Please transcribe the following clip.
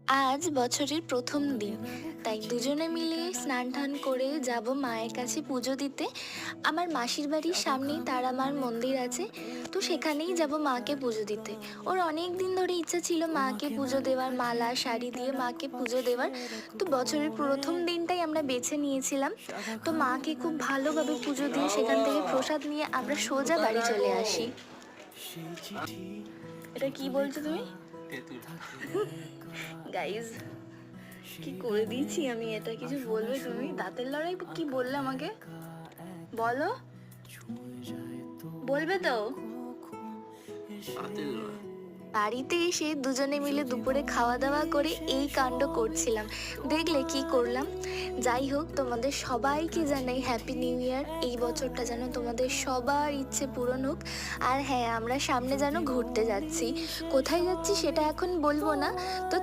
আজ বছরের প্রথম দিন, তাই দুজনে মিলে স্নান টান করে যাব মায়ের কাছে পুজো দিতে। আমার মাসির বাড়ির সামনেই তারা মার মন্দির আছে, তো সেখানেই যাব মাকে পুজো দিতে। ওর অনেক দিন ধরে ইচ্ছা ছিল মাকে পুজো দেওয়ার, মালা শাড়ি দিয়ে মাকে পুজো দেওয়ার। তো বছরের প্রথম দিনটাই আমরা বেছে নিয়েছিলাম। তো মাকে খুব ভালোভাবে পুজো দিয়ে সেখান থেকে প্রসাদ নিয়ে আমরা সোজা বাড়ি চলে আসি। এটা কি বলছো তুমি? তেঁতুল। গাইজ, কি করে দিয়েছি আমি, এটা কিছু বলবে তুমি? দাঁতের লড়াই কি বললে আমাকে? বলো, বলবে তো? হাতের লড়াই। বাড়িতে এসে দুজনে মিলে দুপুরে খাওয়া দাওয়া করে এই কাণ্ড করছিলাম। দেখলে কি করলাম? যাই হোক, তোমাদের সবাইকে জানাই হ্যাপি নিউ ইয়ার। এই বছরটা যেন তোমাদের সবার ইচ্ছে পূরণ হোক। আর হ্যাঁ, আমরা সামনে যেন ঘুরতে যাচ্ছি। কোথায় যাচ্ছি সেটা এখন বলবো না, তো